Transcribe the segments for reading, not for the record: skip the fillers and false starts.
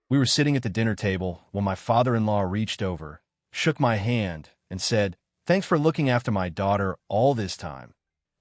We were sitting at the dinner table when my father-in-law reached over, shook my hand, and said, "Thanks for looking after my daughter all this time.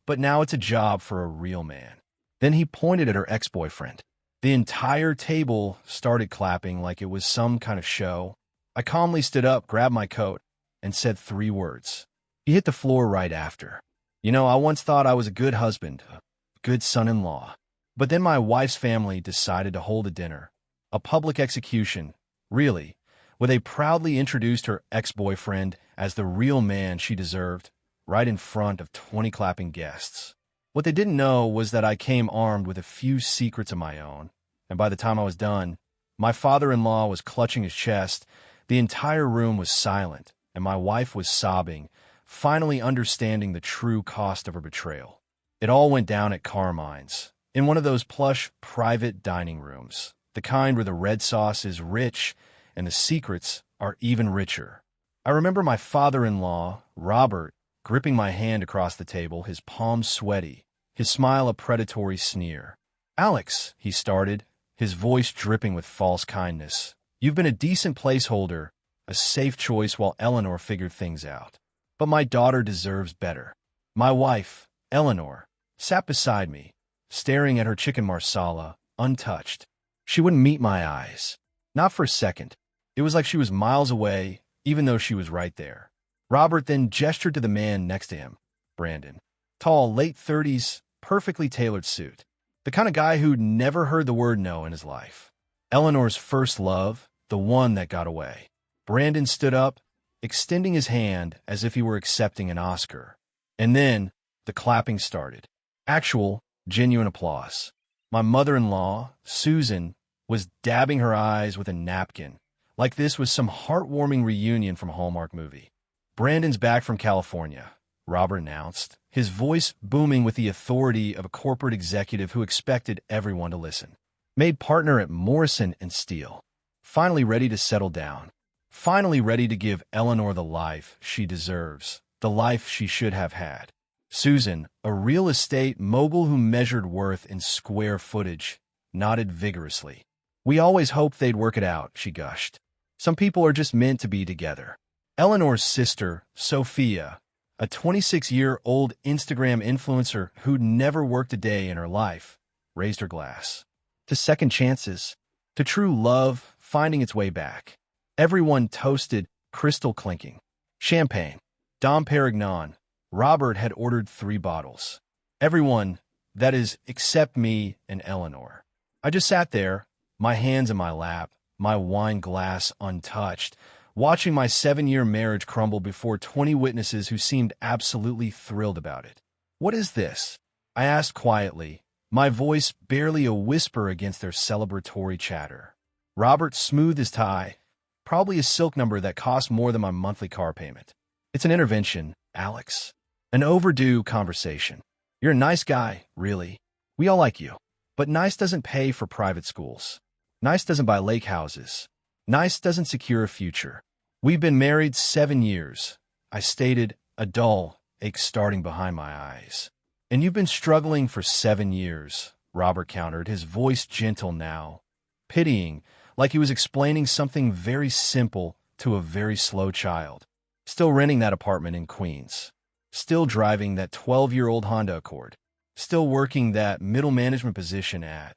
But now it's a job for a real man." Then he pointed at her ex-boyfriend. The entire table started clapping like it was some kind of show. I calmly stood up, grabbed my coat, and said 3 words. He hit the floor right after. I once thought I was a good husband, a good son-in-law. But then my wife's family decided to hold a dinner. A public execution, really, where they proudly introduced her ex-boyfriend as the real man she deserved, right in front of 20 clapping guests. What they didn't know was that I came armed with a few secrets of my own, and by the time I was done, my father-in-law was clutching his chest, the entire room was silent, and my wife was sobbing, finally understanding the true cost of her betrayal. It all went down at Carmine's, in one of those plush, private dining rooms, the kind where the red sauce is rich and the secrets are even richer. I remember my father-in-law, Robert, gripping my hand across the table, his palms sweaty, his smile a predatory sneer. "Alex," he started, his voice dripping with false kindness, "you've been a decent placeholder, a safe choice while Eleanor figured things out. But my daughter deserves better." My wife, Eleanor, sat beside me, staring at her chicken marsala, untouched. She wouldn't meet my eyes. Not for a second. It was like she was miles away, even though she was right there. Robert then gestured to the man next to him, Brandon. Tall, late 30s, perfectly tailored suit. The kind of guy who'd never heard the word no in his life. Eleanor's first love, the one that got away. Brandon stood up, extending his hand as if he were accepting an Oscar. And then the clapping started. Actual, genuine applause. My mother-in-law, Susan, was dabbing her eyes with a napkin, like this was some heartwarming reunion from a Hallmark movie. "Brandon's back from California," Robert announced, his voice booming with the authority of a corporate executive who expected everyone to listen. "Made partner at Morrison and Steele. Finally ready to settle down. Finally ready to give Eleanor the life she deserves, the life she should have had." Susan, a real estate mogul who measured worth in square footage, nodded vigorously. "We always hoped they'd work it out," she gushed. "Some people are just meant to be together." Eleanor's sister, Sophia, a 26-year-old Instagram influencer who'd never worked a day in her life, raised her glass. To second chances, to true love finding its way back. Everyone toasted, crystal clinking. Champagne, Dom Perignon. Robert had ordered 3 bottles. Everyone, that is, except me and Eleanor. I just sat there, my hands in my lap, my wine glass untouched, watching my 7-year marriage crumble before 20 witnesses who seemed absolutely thrilled about it. "What is this?" I asked quietly, my voice barely a whisper against their celebratory chatter. Robert smoothed his tie, probably a silk number that cost more than my monthly car payment. "It's an intervention, Alex. An overdue conversation. You're a nice guy, really. We all like you. But nice doesn't pay for private schools. Nice doesn't buy lake houses. Nice doesn't secure a future. We've been married 7 years," I stated, a dull ache starting behind my eyes. "And you've been struggling for 7 years," Robert countered, his voice gentle now, pitying, like he was explaining something very simple to a very slow child. "Still renting that apartment in Queens. Still driving that 12-year-old Honda Accord. Still working that middle management position at,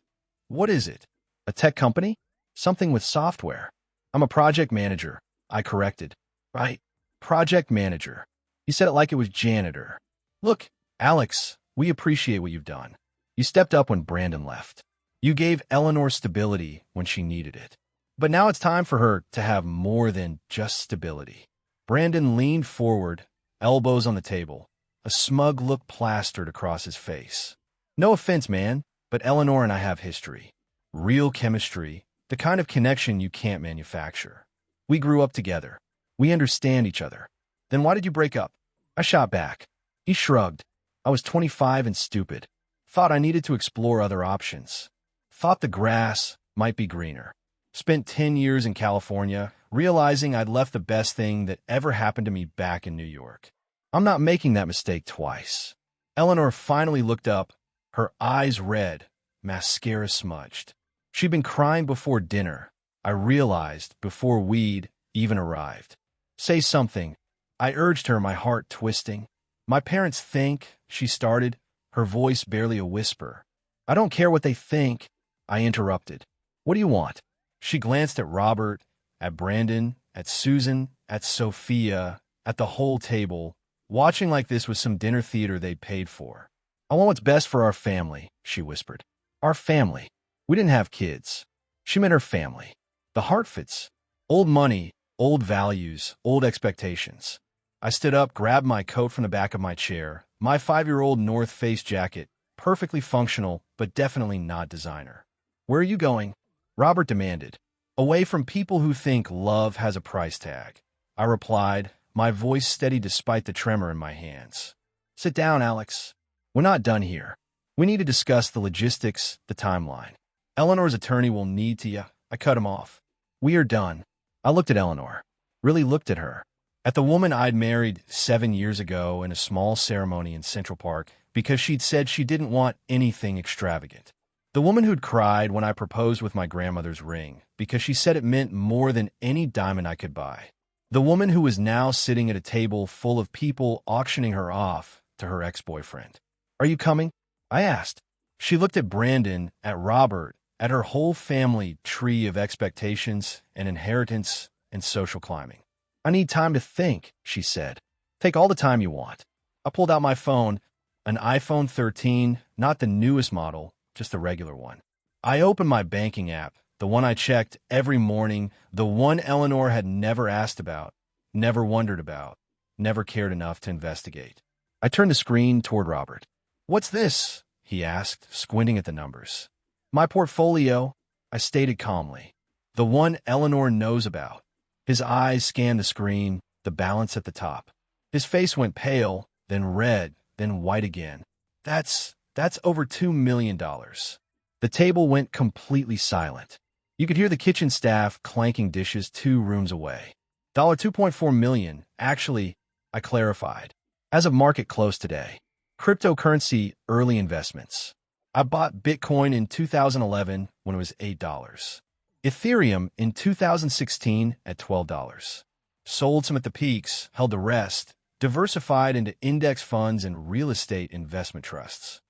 what is it? A tech company? Something with software." "I'm a project manager," I corrected. "Right, project manager." He said it like it was janitor. "Look, Alex, we appreciate what you've done. You stepped up when Brandon left. You gave Eleanor stability when she needed it. But now it's time for her to have more than just stability." Brandon leaned forward, elbows on the table, a smug look plastered across his face. "No offense, man, but Eleanor and I have history. Real chemistry, the kind of connection you can't manufacture. We grew up together. We understand each other. Then why did you break up?" I shot back. He shrugged. "I was 25 and stupid. Thought I needed to explore other options. Thought the grass might be greener. Spent 10 years in California, realizing I'd left the best thing that ever happened to me back in New York. I'm not making that mistake twice." Eleanor finally looked up, her eyes red, mascara smudged. She'd been crying before dinner, I realized before we'd even arrived. Say something, I urged her, my heart twisting. My parents think, she started, her voice barely a whisper. I don't care what they think, I interrupted. What do you want? She glanced at Robert, at Brandon, at Susan, at Sophia, at the whole table, watching like this was some dinner theater they'd paid for. I want what's best for our family, she whispered. Our family. We didn't have kids. She meant her family. The Hartfords. Old money, old values, old expectations. I stood up, grabbed my coat from the back of my chair, my 5-year-old North Face jacket, perfectly functional, but definitely not designer. Where are you going? Robert demanded. Away from people who think love has a price tag. I replied, my voice steady despite the tremor in my hands. Sit down, Alex. We're not done here. We need to discuss the logistics, the timeline. Eleanor's attorney will need to. I cut him off. We are done. I looked at Eleanor. Really looked at her. At the woman I'd married 7 years ago in a small ceremony in Central Park because she'd said she didn't want anything extravagant. The woman who'd cried when I proposed with my grandmother's ring because she said it meant more than any diamond I could buy. The woman who was now sitting at a table full of people auctioning her off to her ex-boyfriend. Are you coming? I asked. She looked at Brandon, at Robert, at her whole family tree of expectations and inheritance and social climbing. I need time to think, she said. Take all the time you want. I pulled out my phone, an iPhone 13, not the newest model, just the regular one. I opened my banking app, the one I checked every morning, the one Eleanor had never asked about, never wondered about, never cared enough to investigate. I turned the screen toward Robert. What's this? He asked, squinting at the numbers. My portfolio, I stated calmly. The one Eleanor knows about. His eyes scanned the screen, the balance at the top. His face went pale, then red, then white again. That's over $2 million. The table went completely silent. You could hear the kitchen staff clanking dishes 2 rooms away. $2.4 million, actually, I clarified. As of market close today. Cryptocurrency early investments. I bought Bitcoin in 2011 when it was $8. Ethereum in 2016 at $12. Sold some at the peaks, held the rest, diversified into index funds and real estate investment trusts.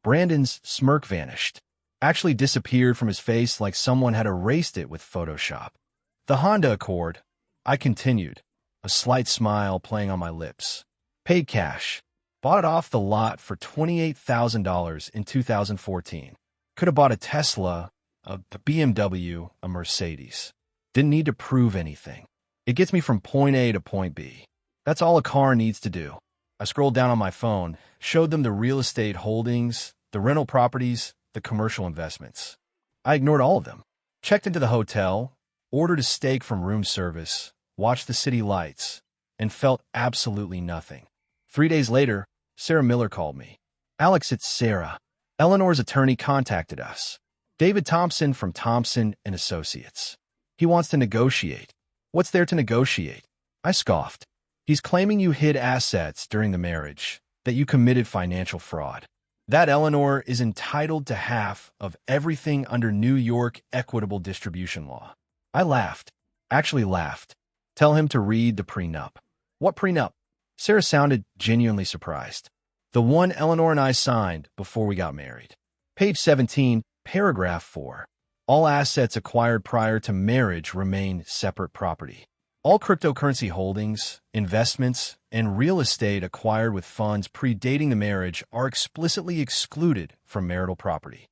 Brandon's smirk vanished. Actually disappeared from his face like someone had erased it with Photoshop. The Honda Accord, I continued, a slight smile playing on my lips. Paid cash. Bought it off the lot for $28,000 in 2014. Could have bought a Tesla, a BMW, a Mercedes. Didn't need to prove anything. It gets me from point A to point B. That's all a car needs to do. I scrolled down on my phone, showed them the real estate holdings, the rental properties, the commercial investments. I ignored all of them. Checked into the hotel, ordered a steak from room service, watched the city lights, and felt absolutely nothing. 3 days later, Sarah Miller called me. Alex, it's Sarah. Eleanor's attorney contacted us. David Thompson from Thompson and Associates. He wants to negotiate. What's there to negotiate? I scoffed. He's claiming you hid assets during the marriage, that you committed financial fraud. That Eleanor is entitled to half of everything under New York equitable distribution law. I laughed. Actually laughed. Tell him to read the prenup. What prenup? Sarah sounded genuinely surprised. The one Eleanor and I signed before we got married. Page 17, paragraph 4. All assets acquired prior to marriage remain separate property. All cryptocurrency holdings, investments, and real estate acquired with funds predating the marriage are explicitly excluded from marital property.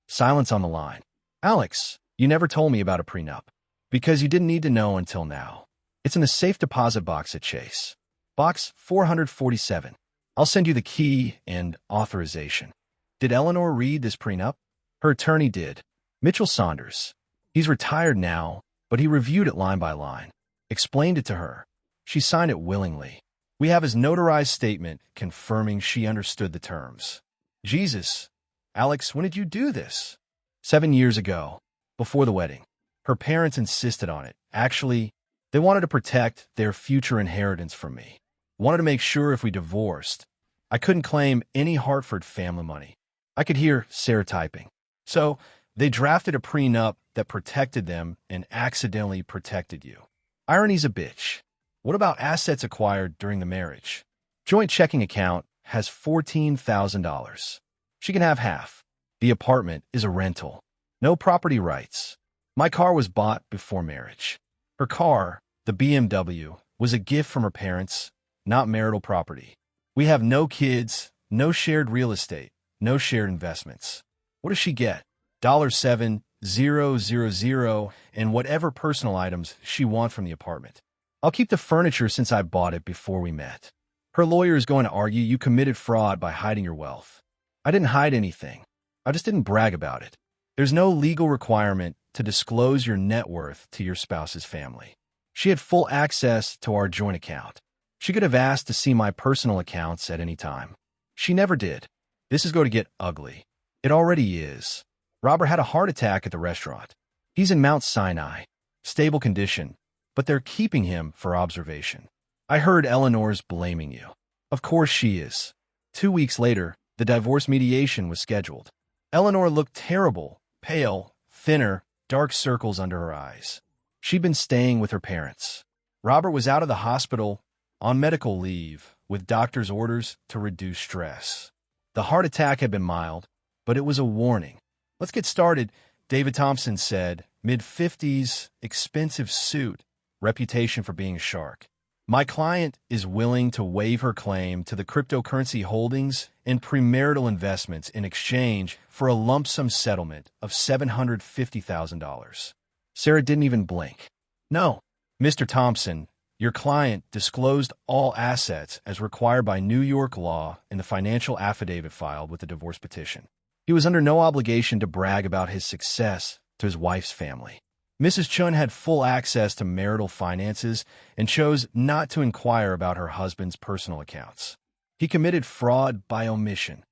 Silence on the line. Alex, you never told me about a prenup. Because you didn't need to know until now. It's in the safe deposit box at Chase. Box 447. I'll send you the key and authorization. Did Eleanor read this prenup? Her attorney did. Mitchell Saunders. He's retired now, but he reviewed it line by line. Explained it to her. She signed it willingly. We have his notarized statement confirming she understood the terms. Jesus. Alex, when did you do this? 7 years ago, before the wedding. Her parents insisted on it. Actually, they wanted to protect their future inheritance from me. Wanted to make sure if we divorced, I couldn't claim any Hartford family money. I could hear Sarah typing. So, They drafted a prenup that protected them and accidentally protected you. Irony's a bitch. What about assets acquired during the marriage? Joint checking account has $14,000. She can have half. The apartment is a rental. No property rights. My car was bought before marriage. Her car, the BMW, was a gift from her parents, not marital property. We have no kids, no shared real estate, no shared investments. What does she get? $7,000 and whatever personal items she wants from the apartment. I'll keep the furniture since I bought it before we met. Her lawyer is going to argue you committed fraud by hiding your wealth. I didn't hide anything. I just didn't brag about it. There's no legal requirement to disclose your net worth to your spouse's family. She had full access to our joint account. She could have asked to see my personal accounts at any time. She never did. This is going to get ugly. It already is. Robert had a heart attack at the restaurant. He's in Mount Sinai. Stable condition, but they're keeping him for observation. I heard Eleanor's blaming you. Of course she is. 2 weeks later, the divorce mediation was scheduled. Eleanor looked terrible, pale, thinner, dark circles under her eyes. She'd been staying with her parents. Robert was out of the hospital, on medical leave, with doctor's orders to reduce stress. The heart attack had been mild, but it was a warning. Let's get started, David Thompson said, mid-50s, expensive suit, reputation for being a shark. My client is willing to waive her claim to the cryptocurrency holdings and premarital investments in exchange for a lump sum settlement of $750,000. Sarah didn't even blink. No, Mr. Thompson, your client disclosed all assets as required by New York law in the financial affidavit filed with the divorce petition. He was under no obligation to brag about his success to his wife's family. Mrs. Chun had full access to marital finances and chose not to inquire about her husband's personal accounts. He committed fraud by omission.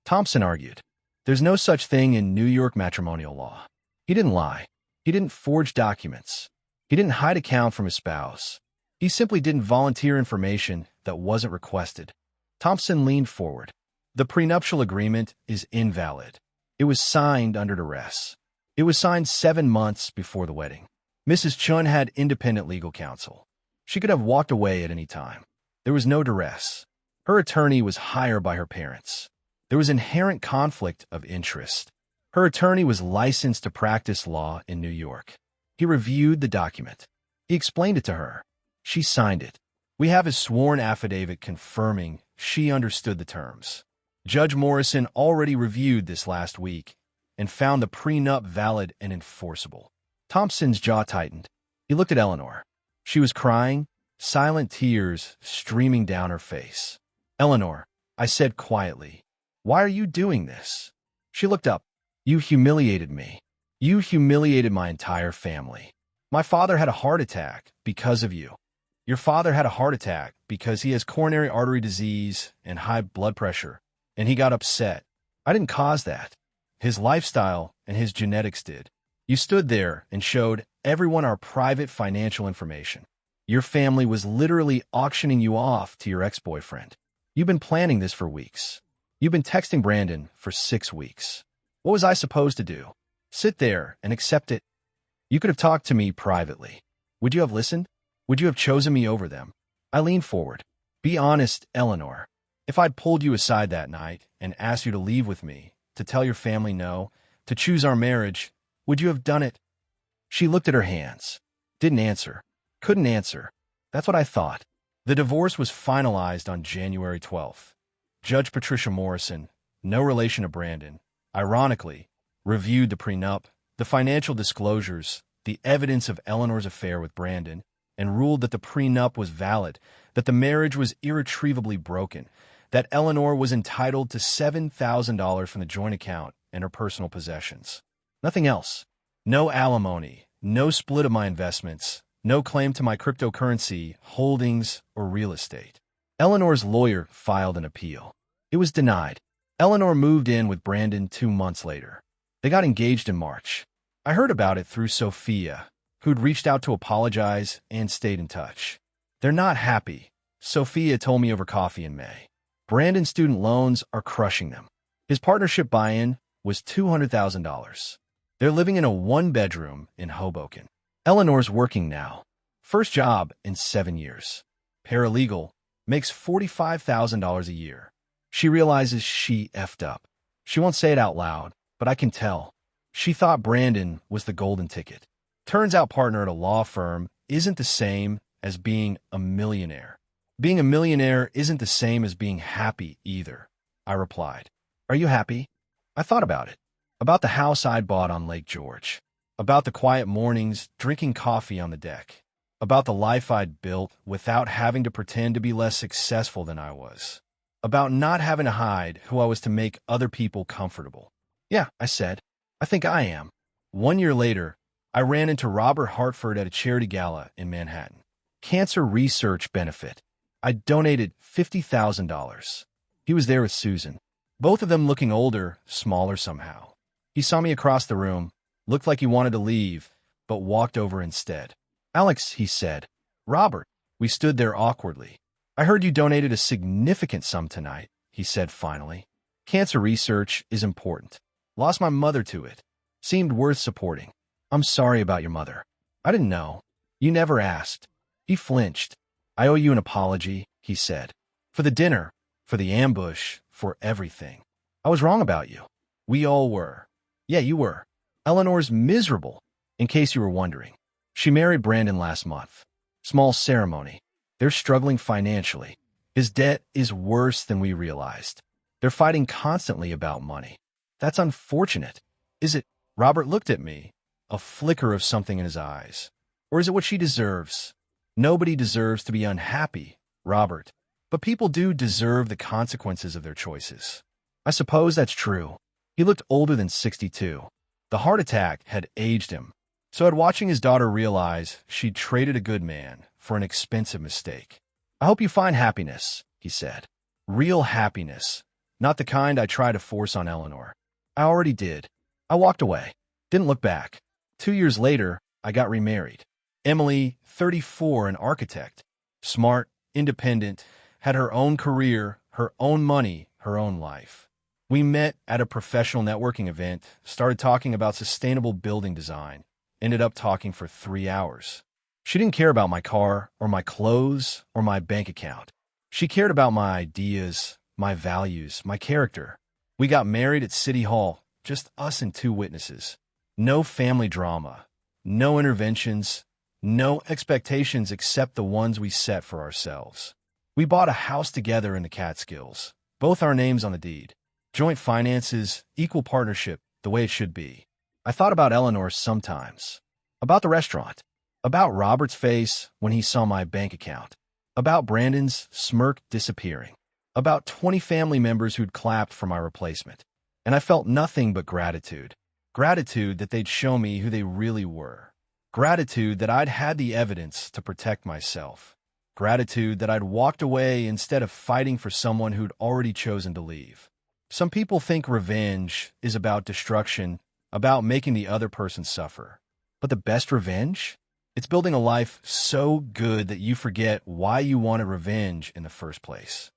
Thompson argued, there's no such thing in New York matrimonial law. He didn't lie. He didn't forge documents. He didn't hide account from his spouse. He simply didn't volunteer information that wasn't requested. Thompson leaned forward. The prenuptial agreement is invalid. It was signed under duress. It was signed 7 months before the wedding. Mrs. Chun had independent legal counsel. She could have walked away at any time. There was no duress. Her attorney was hired by her parents. There was inherent conflict of interest. Her attorney was licensed to practice law in New York. He reviewed the document. He explained it to her. She signed it. We have a sworn affidavit confirming she understood the terms. Judge Morrison already reviewed this last week and found the prenup valid and enforceable. Thompson's jaw tightened. He looked at Eleanor. She was crying, silent tears streaming down her face. Eleanor, I said quietly, why are you doing this? She looked up. You humiliated me. You humiliated my entire family. My father had a heart attack because of you. Your father had a heart attack because he has coronary artery disease and high blood pressure, and he got upset. I didn't cause that. His lifestyle and his genetics did. You stood there and showed everyone our private financial information. Your family was literally auctioning you off to your ex-boyfriend. You've been planning this for weeks. You've been texting Brandon for 6 weeks. What was I supposed to do? Sit there and accept it? You could have talked to me privately. Would you have listened? Would you have chosen me over them? I leaned forward. Be honest, Eleanor. If I'd pulled you aside that night and asked you to leave with me, to tell your family no, to choose our marriage, would you have done it? She looked at her hands. Didn't answer. Couldn't answer. That's what I thought. The divorce was finalized on January 12th. Judge Patricia Morrison, no relation to Brandon, ironically, reviewed the prenup, the financial disclosures, the evidence of Eleanor's affair with Brandon, and ruled that the prenup was valid, that the marriage was irretrievably broken, that Eleanor was entitled to $7,000 from the joint account and her personal possessions. Nothing else. No alimony, no split of my investments, no claim to my cryptocurrency, holdings, or real estate. Eleanor's lawyer filed an appeal. It was denied. Eleanor moved in with Brandon 2 months later. They got engaged in March. I heard about it through Sophia, who'd reached out to apologize and stayed in touch. They're not happy, Sophia told me over coffee in May. Brandon's student loans are crushing them. His partnership buy-in was $200,000. They're living in a one-bedroom in Hoboken. Eleanor's working now. First job in 7 years. Paralegal, makes $45,000 a year. She realizes she effed up. She won't say it out loud, but I can tell. She thought Brandon was the golden ticket. Turns out partner at a law firm isn't the same as being a millionaire. Being a millionaire isn't the same as being happy either, I replied. Are you happy? I thought about it. About the house I'd bought on Lake George. About the quiet mornings drinking coffee on the deck. About the life I'd built without having to pretend to be less successful than I was. About not having to hide who I was to make other people comfortable. Yeah, I said. I think I am. 1 year later, I ran into Robert Hartford at a charity gala in Manhattan. Cancer research benefit. I donated $50,000. He was there with Susan. Both of them looking older, smaller somehow. He saw me across the room, looked like he wanted to leave, but walked over instead. Alex, he said. Robert. We stood there awkwardly. I heard you donated a significant sum tonight, he said finally. Cancer research is important. Lost my mother to it. Seemed worth supporting. I'm sorry about your mother. I didn't know. You never asked. He flinched. I owe you an apology, he said. For the dinner, for the ambush, for everything. I was wrong about you. We all were. Yeah, you were. Eleanor's miserable, in case you were wondering. She married Brandon last month. Small ceremony. They're struggling financially. His debt is worse than we realized. They're fighting constantly about money. That's unfortunate. Is it? Robert looked at me, a flicker of something in his eyes. Or is it what she deserves? Nobody deserves to be unhappy, Robert. But people do deserve the consequences of their choices. I suppose that's true. He looked older than 62. The heart attack had aged him. So I'd watching his daughter realize she'd traded a good man for an expensive mistake. I hope you find happiness, he said. Real happiness, not the kind I try to force on Eleanor. I already did. I walked away. Didn't look back. 2 years later, I got remarried. Emily, 34, an architect. Smart, independent, had her own career, her own money, her own life. We met at a professional networking event, started talking about sustainable building design, ended up talking for 3 hours. She didn't care about my car or my clothes or my bank account. She cared about my ideas, my values, my character. We got married at City Hall, just us and 2 witnesses. No family drama, no interventions, no expectations except the ones we set for ourselves. We bought a house together in the Catskills, both our names on the deed. Joint finances, equal partnership, the way it should be. I thought about Eleanor sometimes. About the restaurant. About Robert's face when he saw my bank account. About Brandon's smirk disappearing. About 20 family members who'd clapped for my replacement. And I felt nothing but gratitude. Gratitude that they'd show me who they really were. Gratitude that I'd had the evidence to protect myself. Gratitude that I'd walked away instead of fighting for someone who'd already chosen to leave. Some people think revenge is about destruction, about making the other person suffer. But the best revenge? It's building a life so good that you forget why you wanted revenge in the first place.